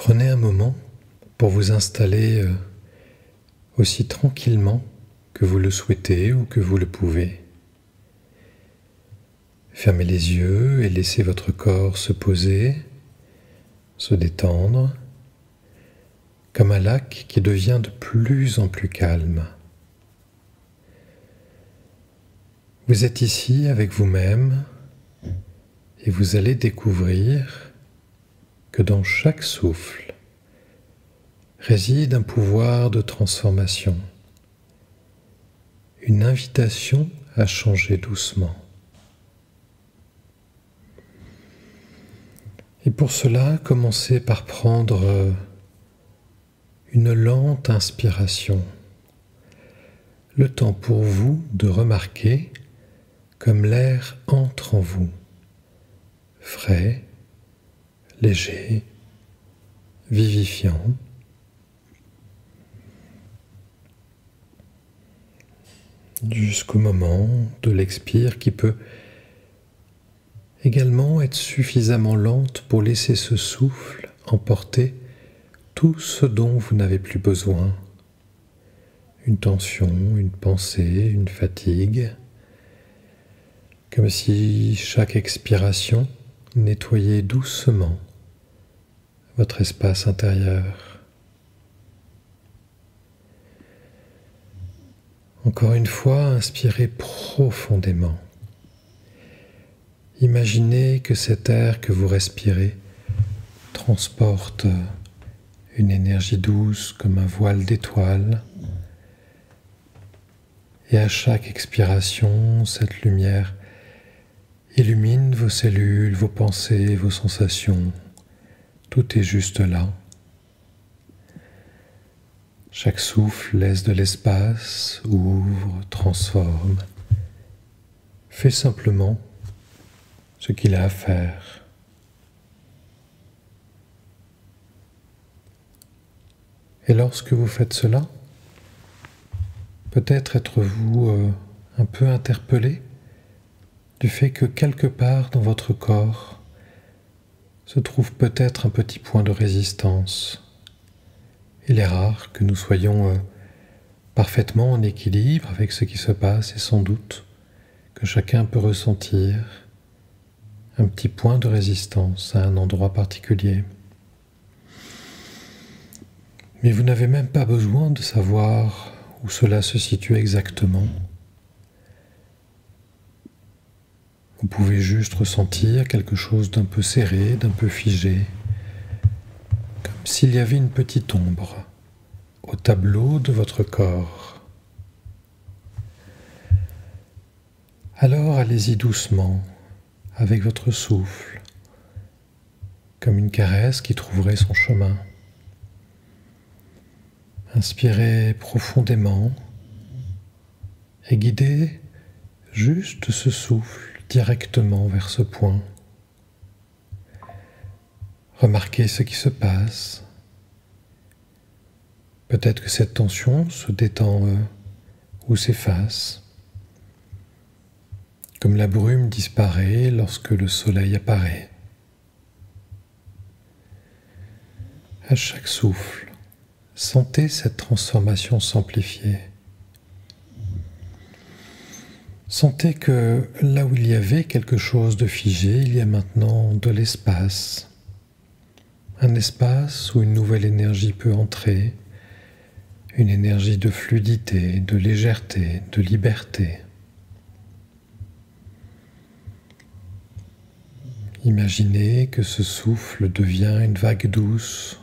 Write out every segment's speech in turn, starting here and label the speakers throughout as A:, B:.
A: Prenez un moment pour vous installer aussi tranquillement que vous le souhaitez ou que vous le pouvez. Fermez les yeux et laissez votre corps se poser, se détendre, comme un lac qui devient de plus en plus calme. Vous êtes ici avec vous-même et vous allez découvrir que dans chaque souffle réside un pouvoir de transformation, une invitation à changer doucement. Et pour cela, commencez par prendre une lente inspiration, le temps pour vous de remarquer comme l'air entre en vous, frais, léger, vivifiant. Jusqu'au moment de l'expire qui peut également être suffisamment lente pour laisser ce souffle emporter tout ce dont vous n'avez plus besoin. Une tension, une pensée, une fatigue. Comme si chaque expiration nettoyait doucement votre espace intérieur. Encore une fois, inspirez profondément. Imaginez que cet air que vous respirez transporte une énergie douce comme un voile d'étoiles. Et à chaque expiration, cette lumière illumine vos cellules, vos pensées, vos sensations. Tout est juste là. Chaque souffle laisse de l'espace, ouvre, transforme. Fait simplement ce qu'il a à faire. Et lorsque vous faites cela, peut-être êtes-vous un peu interpellé du fait que quelque part dans votre corps se trouve peut-être un petit point de résistance. Il est rare que nous soyons parfaitement en équilibre avec ce qui se passe et sans doute que chacun peut ressentir un petit point de résistance à un endroit particulier. Mais vous n'avez même pas besoin de savoir où cela se situe exactement. Vous pouvez juste ressentir quelque chose d'un peu serré, d'un peu figé, comme s'il y avait une petite ombre au tableau de votre corps. Alors allez-y doucement, avec votre souffle, comme une caresse qui trouverait son chemin. Inspirez profondément et guidez juste ce souffle directement vers ce point. Remarquez ce qui se passe. Peut-être que cette tension se détend ou s'efface, comme la brume disparaît lorsque le soleil apparaît. À chaque souffle, sentez cette transformation s'amplifier. Sentez que là où il y avait quelque chose de figé, il y a maintenant de l'espace. Un espace où une nouvelle énergie peut entrer, une énergie de fluidité, de légèreté, de liberté. Imaginez que ce souffle devient une vague douce,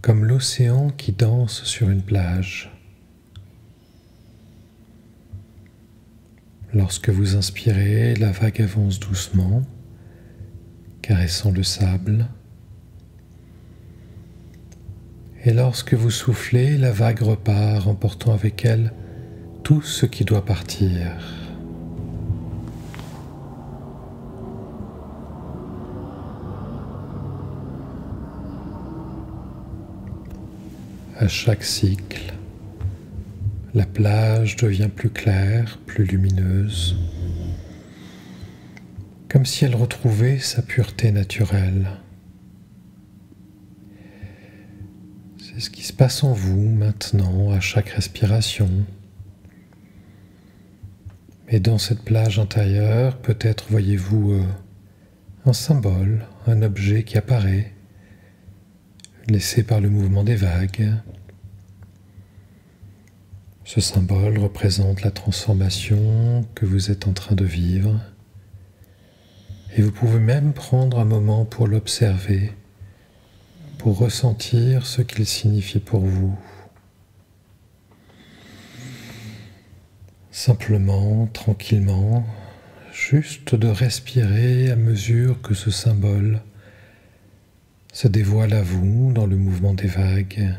A: comme l'océan qui danse sur une plage. Lorsque vous inspirez, la vague avance doucement, caressant le sable. Et lorsque vous soufflez, la vague repart, emportant avec elle tout ce qui doit partir. À chaque cycle, la plage devient plus claire, plus lumineuse, comme si elle retrouvait sa pureté naturelle. C'est ce qui se passe en vous maintenant à chaque respiration. Et dans cette plage intérieure, peut-être voyez-vous un symbole, un objet qui apparaît, laissé par le mouvement des vagues. Ce symbole représente la transformation que vous êtes en train de vivre. Et vous pouvez même prendre un moment pour l'observer, pour ressentir ce qu'il signifie pour vous. Simplement, tranquillement, juste de respirer à mesure que ce symbole se dévoile à vous dans le mouvement des vagues.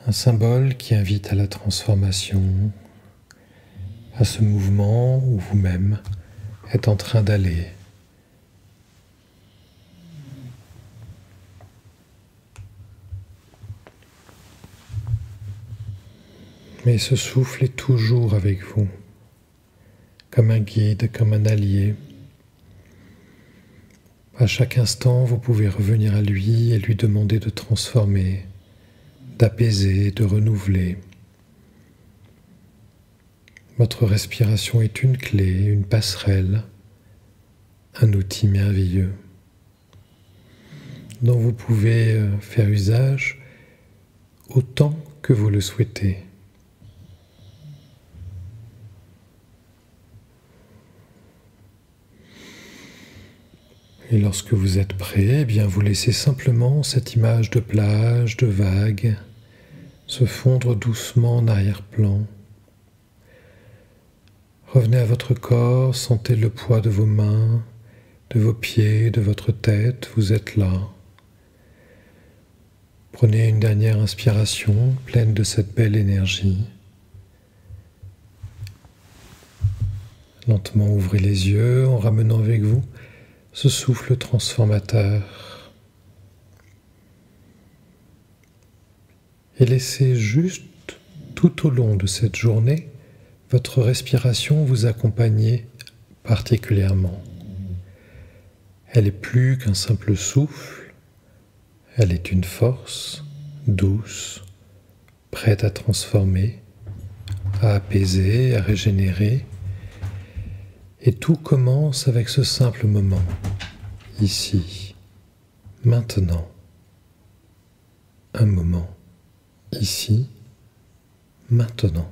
A: Un symbole qui invite à la transformation, à ce mouvement où vous-même êtes en train d'aller. Mais ce souffle est toujours avec vous, comme un guide, comme un allié. À chaque instant, vous pouvez revenir à lui et lui demander de transformer, d'apaiser, de renouveler. Votre respiration est une clé, une passerelle, un outil merveilleux dont vous pouvez faire usage autant que vous le souhaitez. Et lorsque vous êtes prêt, eh bien vous laissez simplement cette image de plage, de vagues, se fondre doucement en arrière-plan. Revenez à votre corps, sentez le poids de vos mains, de vos pieds, de votre tête, vous êtes là. Prenez une dernière inspiration pleine de cette belle énergie. Lentement ouvrez les yeux en ramenant avec vous ce souffle transformateur. Et laissez juste tout au long de cette journée votre respiration vous accompagner particulièrement. Elle est plus qu'un simple souffle, elle est une force douce, prête à transformer, à apaiser, à régénérer. Et tout commence avec ce simple moment, ici, maintenant. Un moment, ici, maintenant.